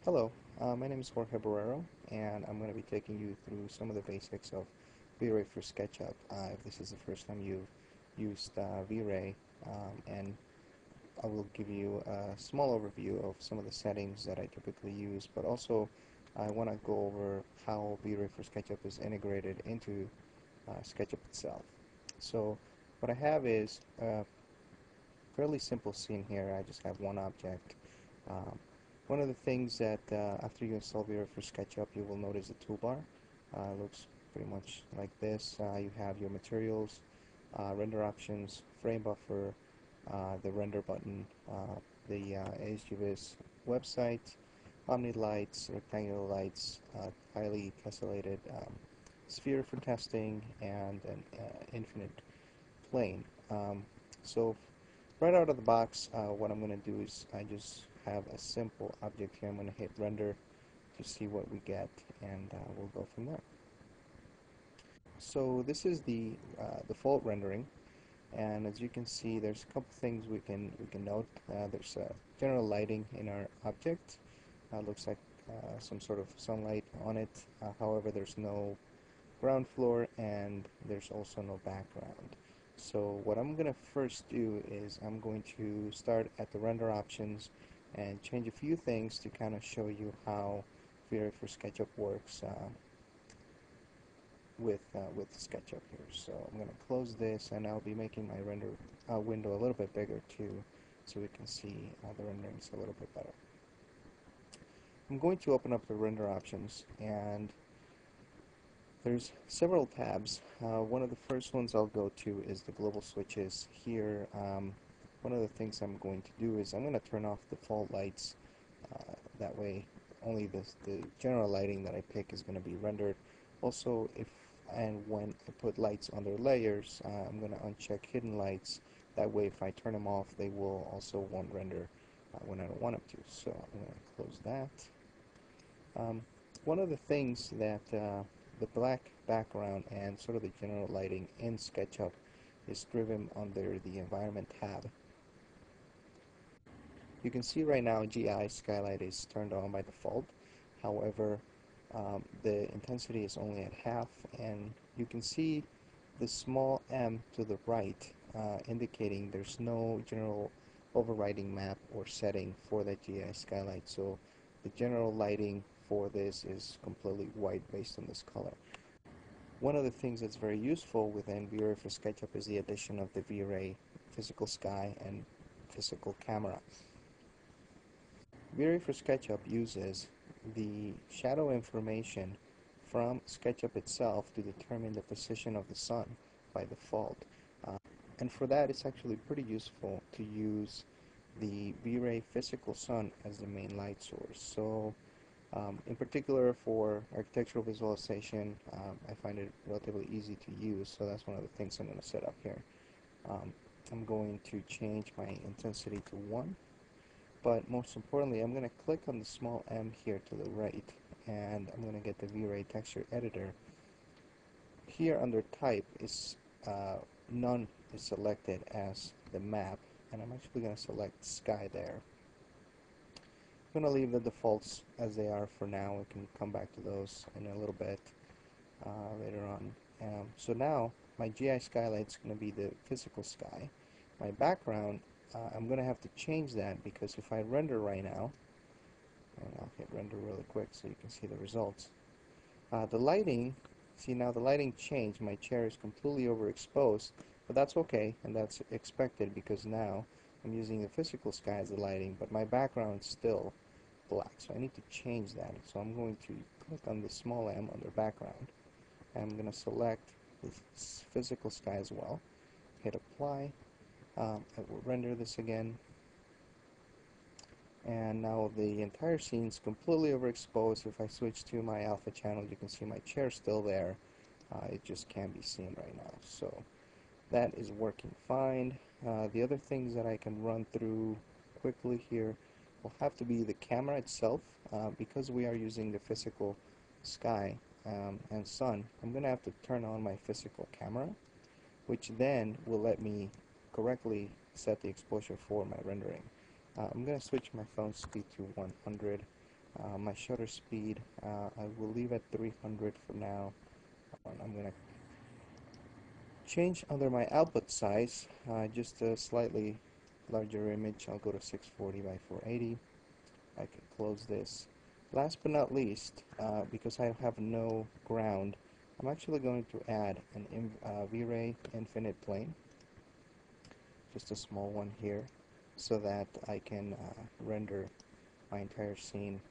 Hello, my name is Jorge Barrero, and I'm going to be taking you through some of the basics of V-Ray for SketchUp. If this is the first time you've used V-Ray, and I will give you a small overview of some of the settings that I typically use, but also I want to go over how V-Ray for SketchUp is integrated into SketchUp itself. So what I have is a fairly simple scene here. I just have one object. Um, One of the things that after you install V-Ray for SketchUp, you will notice the toolbar. Looks pretty much like this. You have your materials, render options, frame buffer, the render button, the HGVis website, Omni lights, rectangular lights, highly tessellated sphere for testing, and an infinite plane. So right out of the box, what I'm going to do is I just have a simple object here. I'm going to hit render to see what we get, and we'll go from there. So this is the default rendering, and as you can see, there's a couple things we can note. There's general lighting in our object. Looks like some sort of sunlight on it. However, there's no ground floor, and there's also no background. So what I'm going to first do is I'm going to start at the render options and change a few things to kind of show you how V-Ray for SketchUp works with SketchUp here. So I'm going to close this, and I'll be making my render window a little bit bigger too, so we can see the renderings a little bit better. I'm going to open up the render options, and there's several tabs. One of the first ones I'll go to is the global switches. Here, one of the things I'm going to do is I'm going to turn off default lights. That way, only the general lighting that I pick is going to be rendered. Also, if and when I put lights on their layers, I'm going to uncheck hidden lights. That way, if I turn them off, they will also won't render when I don't want them to. So I'm going to close that. One of the things that the black background and sort of the general lighting in SketchUp is driven under the environment tab. You can see right now GI skylight is turned on by default. However, the intensity is only at half, and you can see the small m to the right indicating there's no general overriding map or setting for that GI skylight. So the general lighting for this is completely white based on this color. One of the things that's very useful within V-Ray for SketchUp is the addition of the V-Ray physical sky and physical camera. V-Ray for SketchUp uses the shadow information from SketchUp itself to determine the position of the sun by default. And for that, it's actually pretty useful to use the V-Ray physical sun as the main light source. So in particular for architectural visualization, I find it relatively easy to use, so that's one of the things I'm going to set up here. I'm going to change my intensity to 1, but most importantly, I'm going to click on the small m here to the right, and I'm going to get the V-Ray texture editor. Here under type is none is selected as the map, and I'm actually going to select sky there. I'm going to leave the defaults as they are for now. We can come back to those in a little bit later on. So now my GI skylight is going to be the physical sky. My background, I'm going to have to change that, because if I render right now, and I'll hit render really quick so you can see the results. The lighting, see now the lighting changed. My chair is completely overexposed, but that's okay, and that's expected because now I'm using the physical sky as the lighting, but my background is still black, so I need to change that. So I'm going to click on the small m under background, and I'm going to select the physical sky as well, hit apply. I will render this again, and now the entire scene is completely overexposed. If I switch to my alpha channel, you can see my chair still there. It just can't be seen right now. So that is working fine. The other things that I can run through quickly here will have to be the camera itself. Because we are using the physical sky and sun, I'm going to have to turn on my physical camera, which then will let me correctly set the exposure for my rendering. I'm going to switch my phone speed to 100, My shutter speed, I will leave at 300 for now. I'm going to change under my output size, just a slightly larger image. I'll go to 640 by 480. I can close this. Last but not least, because I have no ground, I'm actually going to add an V-Ray infinite plane, just a small one here, so that I can render my entire scene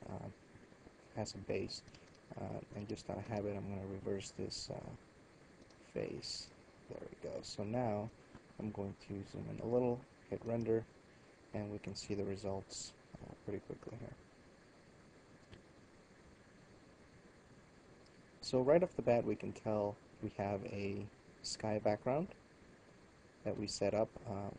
as a base. And just out of habit, I'm going to reverse this face. There we go. So now I'm going to zoom in a little, hit render, and we can see the results pretty quickly here. So right off the bat, we can tell we have a sky background that we set up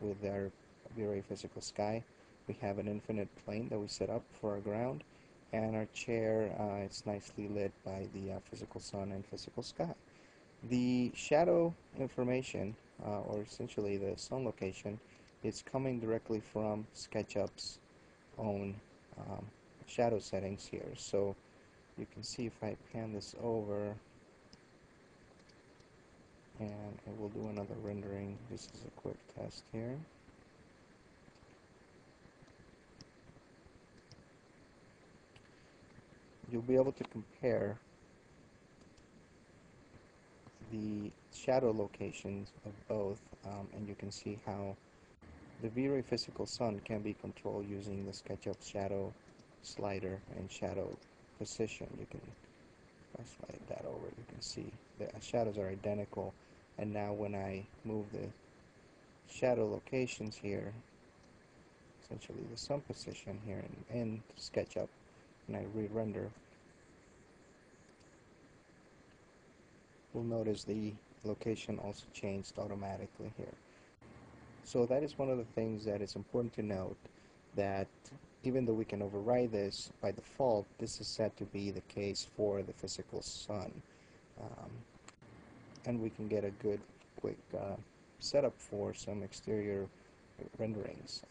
with our V-Ray physical sky. We have an infinite plane that we set up for our ground, and our chair, it's nicely lit by the physical sun and physical sky. The shadow information, or essentially the sun location, is coming directly from SketchUp's own um, shadow settings here. So you can see if I pan this over, and I will do another rendering. This is a quick test here. You'll be able to compare the shadow locations of both, and you can see how the V-Ray physical sun can be controlled using the SketchUp shadow slider and shadow position. You can, if I slide that over, you can see the shadows are identical, and now when I move the shadow locations here, essentially the sun position here in SketchUp, and I re-render, we'll notice the location also changed automatically here. So that is one of the things that is important to note, that even though we can override this by default, this is set to be the case for the physical sun. Um, and we can get a good quick setup for some exterior renderings.